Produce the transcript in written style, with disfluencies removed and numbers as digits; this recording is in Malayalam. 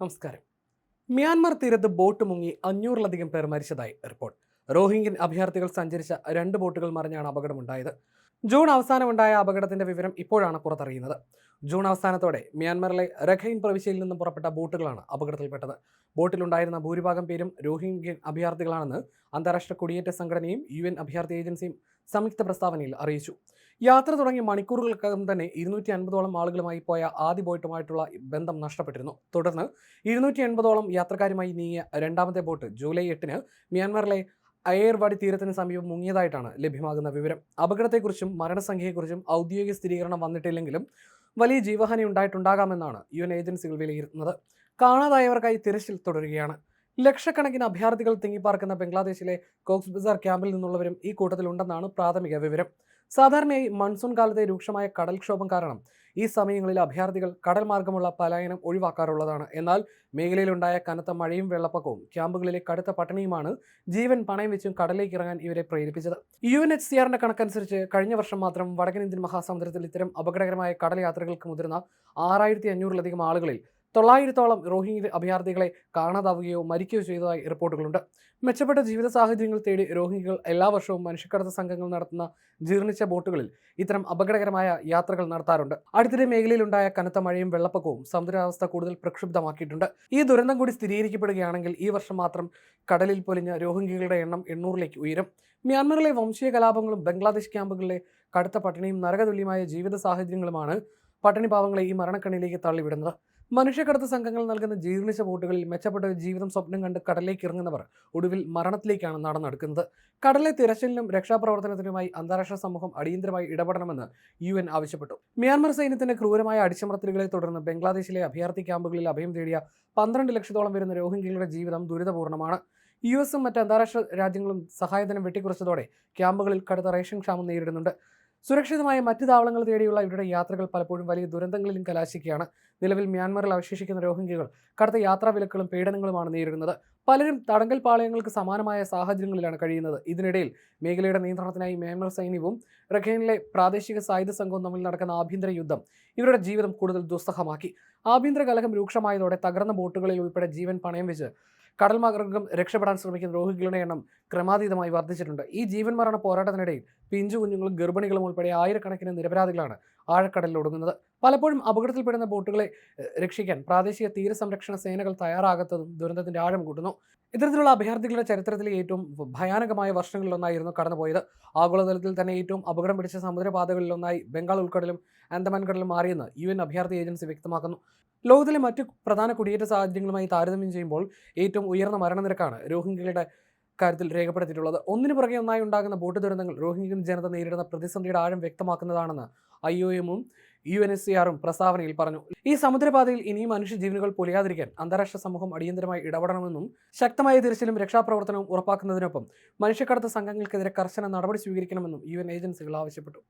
നമസ്കാരം. മ്യാൻമർ തീരത്ത് ബോട്ട് മുങ്ങി 500-ലധികം പേർ മരിച്ചതായി റിപ്പോർട്ട്. റോഹിംഗ്യൻ അഭയാർത്ഥികൾ സഞ്ചരിച്ച 2 ബോട്ടുകൾ മറിഞ്ഞാണ് അപകടമുണ്ടായത്. ജൂൺ അവസാനമുണ്ടായ അപകടത്തിന്റെ വിവരം ഇപ്പോഴാണ് പുറത്തറിയുന്നത്. ജൂൺ അവസാനത്തോടെ മ്യാൻമറിലെ രഖൈൻ പ്രവിശ്യയിൽ നിന്നും പുറപ്പെട്ട ബോട്ടുകളാണ് അപകടത്തിൽപ്പെട്ടത്. ബോട്ടിലുണ്ടായിരുന്ന ഭൂരിഭാഗം പേരും റോഹിംഗ്യൻ അഭയാർത്ഥികളാണെന്ന് അന്താരാഷ്ട്ര കുടിയേറ്റ സംഘടനയും UN അഭയാർത്ഥി ഏജൻസിയും സംയുക്ത പ്രസ്താവനയിൽ അറിയിച്ചു. യാത്ര തുടങ്ങിയ മണിക്കൂറുകൾക്കകം തന്നെ 250ഓളം ആളുകളുമായി പോയ ആദ്യ ബോട്ടുമായിട്ടുള്ള ബന്ധം നഷ്ടപ്പെട്ടിരുന്നു. തുടർന്ന് 280ഓളം യാത്രക്കാരുമായി നീങ്ങിയ രണ്ടാമത്തെ ബോട്ട് ജൂലൈ 8-ന് മ്യാൻമറിലെ അയേർവാടി തീരത്തിന് സമീപം മുങ്ങിയതായിട്ടാണ് ലഭ്യമാകുന്ന വിവരം. അപകടത്തെക്കുറിച്ചും മരണസംഖ്യയെക്കുറിച്ചും ഔദ്യോഗിക സ്ഥിരീകരണം വന്നിട്ടില്ലെങ്കിലും വലിയ ജീവഹാനി ഉണ്ടായിട്ടുണ്ടാകാമെന്നാണ് UN ഏജൻസികൾ വിലയിരുത്തുന്നത്. കാണാതായവർക്കായി തിരച്ചിൽ തുടരുകയാണ്. ലക്ഷക്കണക്കിന് അഭയാർത്ഥികൾ തിങ്ങിപ്പാർക്കുന്ന ബംഗ്ലാദേശിലെ കോക്സ് ബസാർ ക്യാമ്പിൽ നിന്നുള്ളവരും ഈ കൂട്ടത്തിലുണ്ടെന്നാണ് പ്രാഥമിക വിവരം. സാധാരണയായി മൺസൂൺ കാലത്തെ രൂക്ഷമായ കടൽക്ഷോഭം കാരണം ഈ സമയങ്ങളിൽ അഭയാർത്ഥികൾ കടൽ മാർഗമുള്ള പലായനം ഒഴിവാക്കാറുള്ളതാണ്. എന്നാൽ മേഖലയിലുണ്ടായ കനത്ത മഴയും വെള്ളപ്പൊക്കവും ക്യാമ്പുകളിലെ കടുത്ത പട്ടിണിയുമാണ് ജീവൻ പണയം വെച്ചും കടലിലേക്ക് ഇറങ്ങാൻ ഇവരെ പ്രേരിപ്പിച്ചത്. UNHCRന്റെ കണക്കനുസരിച്ച് കഴിഞ്ഞ വർഷം മാത്രം വടക്കൻ ഇന്ത്യൻ മഹാസമുദ്രത്തിൽ ഇത്തരം അപകടകരമായ കടൽ യാത്രകൾക്ക് മുതിർന്ന 6500-ലധികം ആളുകളിൽ 900ഓളം റോഹിംഗ്യ അഭയാർത്ഥികളെ കാണാതാവുകയോ മരിക്കുകയോ ചെയ്തതായി റിപ്പോർട്ടുകളുണ്ട്. മെച്ചപ്പെട്ട ജീവിത സാഹചര്യങ്ങൾ തേടി റോഹിംഗ്യകൾ എല്ലാ വർഷവും മനുഷ്യക്കടത്ത് സംഘങ്ങൾ നടത്തുന്ന ജീർണിച്ച ബോട്ടുകളിൽ ഇത്തരം അപകടകരമായ യാത്രകൾ നടത്താറുണ്ട്. അടുത്തിടെ മേഖലയിലുണ്ടായ കനത്ത മഴയും വെള്ളപ്പൊക്കവും സമുദ്രാവസ്ഥ കൂടുതൽ പ്രക്ഷുബ്ധമാക്കിയിട്ടുണ്ട്. ഈ ദുരന്തം കൂടി സ്ഥിരീകരിക്കപ്പെടുകയാണെങ്കിൽ ഈ വർഷം മാത്രം കടലിൽ പൊലിഞ്ഞ റോഹിംഗ്യകളുടെ എണ്ണം 800ലേക്ക് ഉയരും. മ്യാൻമറിലെ വംശീയ കലാപങ്ങളും ബംഗ്ലാദേശ് ക്യാമ്പുകളിലെ കടുത്ത പട്ടിണിയും നരകതുല്യമായ ജീവിത സാഹചര്യങ്ങളുമാണ് പട്ടിണി പാവങ്ങളെ ഈ മരണക്കണിയിലേക്ക് തള്ളിവിടുന്നത്. മനുഷ്യക്കടത്ത് സംഘങ്ങൾ നൽകുന്ന ജീർണിച്ച ബോട്ടുകളിൽ മെച്ചപ്പെട്ട ജീവിതം സ്വപ്നം കണ്ട് കടലിലേക്ക് ഇറങ്ങുന്നവർ ഒടുവിൽ മരണത്തിലേക്കാണ് നടന്നെടുക്കുന്നത്. കടലിലെ തിരച്ചിലിനും രക്ഷാപ്രവർത്തനത്തിനുമായി അന്താരാഷ്ട്ര സമൂഹം അടിയന്തരമായി ഇടപെടണമെന്ന് UN ആവശ്യപ്പെട്ടു. മ്യാൻമർ സൈന്യത്തിന്റെ ക്രൂരമായ അടിച്ചമർത്തലുകളെ തുടർന്ന് ബംഗ്ലാദേശിലെ അഭയാർത്ഥി ക്യാമ്പുകളിൽ അഭയം തേടിയ 12 ലക്ഷത്തോളം വരുന്ന റോഹിംഗ്യകളുടെ ജീവിതം ദുരിതപൂർണ്ണമാണ്. US മറ്റ് അന്താരാഷ്ട്ര രാജ്യങ്ങളും സഹായധനം വെട്ടിക്കുറച്ചതോടെ ക്യാമ്പുകളിൽ കടുത്ത റേഷൻ ക്ഷാമം നേരിടുന്നുണ്ട്. സുരക്ഷിതമായ മറ്റ് താവളങ്ങൾ തേടിയുള്ള ഇവരുടെ യാത്രകൾ പലപ്പോഴും വലിയ ദുരന്തങ്ങളിലും കലാശിക്കുകയാണ്. നിലവിൽ മ്യാൻമറിൽ അവശേഷിക്കുന്ന റോഹിംഗ്യകൾ കടുത്ത യാത്രാവിലക്കുകളും പീഡനങ്ങളുമാണ് നേരിടുന്നത്. പലരും തടങ്കൽ പാളയങ്ങൾക്ക് സമാനമായ സാഹചര്യങ്ങളിലാണ് കഴിയുന്നത്. ഇതിനിടയിൽ മേഖലയുടെ നിയന്ത്രണത്തിനായി മ്യാൻമർ സൈന്യവും റഖൈനിലെ പ്രാദേശിക സായുധ സംഘവും തമ്മിൽ നടക്കുന്ന ആഭ്യന്തര യുദ്ധം ഇവരുടെ ജീവിതം കൂടുതൽ ദുസ്സഹമാക്കി. ആഭ്യന്തര കലഹം രൂക്ഷമായതോടെ തകർന്ന ബോട്ടുകളിൽ ഉൾപ്പെടെ ജീവൻ പണയം വെച്ച് കടൽ മാർഗം രക്ഷപ്പെടാൻ ശ്രമിക്കുന്ന റോഹിംഗ്യകളുടെ എണ്ണം ക്രമാതീതമായി വർദ്ധിച്ചിട്ടുണ്ട്. ഈ ജീവൻ മരണ പോരാട്ടത്തിനിടയിൽ പിഞ്ചു കുഞ്ഞുങ്ങളും ഗർഭിണികളും ഉൾപ്പെടെ ആയിരക്കണക്കിന് നിരപരാധികളാണ് ആഴക്കടലിൽ ഒടുങ്ങുന്നത്. പലപ്പോഴും അപകടത്തിൽപ്പെടുന്ന ബോട്ടുകളെ രക്ഷിക്കാൻ പ്രാദേശിക തീരസംരക്ഷണ സേനകൾ തയ്യാറാകാത്തതും ദുരന്തത്തിന്റെ ആഴം കൂട്ടുന്നു. ഇത്തരത്തിലുള്ള അഭയാർത്ഥികളുടെ ചരിത്രത്തിലെ ഏറ്റവും ഭയാനകമായ വർഷങ്ങളിലൊന്നായിരുന്നു കടന്നുപോയത്. ആഗോളതലത്തിൽ തന്നെ ഏറ്റവും അപകടം പിടിച്ച സമുദ്രപാതകളിലൊന്നായി ബംഗാൾ ഉൾക്കടലും ആൻഡമാൻ കടലും മാറിയെന്ന് UN അഭയാർത്ഥി ഏജൻസി വ്യക്തമാക്കുന്നു. ലോകത്തിലെ മറ്റ് പ്രധാന കുടിയേറ്റ സാഹചര്യങ്ങളുമായി താരതമ്യം ചെയ്യുമ്പോൾ ഏറ്റവും ഉയർന്ന മരണനിരക്കാണ് റോഹിംഗ്യകളുടെ കാര്യത്തിൽ രേഖപ്പെടുത്തിയിട്ടുള്ളത്. ഒന്നിനു പുറകെ ഒന്നായി ഉണ്ടാകുന്ന ബോട്ട് ദുരന്തങ്ങൾ റോഹിംഗ്യൻ ജനത നേരിടുന്ന പ്രതിസന്ധിയുടെ ആഴം വ്യക്തമാക്കുന്നതാണെന്ന് IOM-ഉം UNHCR-ഉം പ്രസ്താവനയിൽ പറഞ്ഞു. ഈ സമുദ്രപാതയിൽ ഇനിയും മനുഷ്യജീവനുകൾ പൊലിയാതിരിക്കാൻ അന്താരാഷ്ട്ര സമൂഹം അടിയന്തരമായി ഇടപെടണമെന്നും ശക്തമായ തിരച്ചിലും രക്ഷാപ്രവർത്തനവും ഉറപ്പാക്കുന്നതിനൊപ്പം മനുഷ്യക്കടത്ത് സംഘങ്ങൾക്കെതിരെ കർശന നടപടി സ്വീകരിക്കണമെന്നും UN ഏജൻസികൾ ആവശ്യപ്പെട്ടു.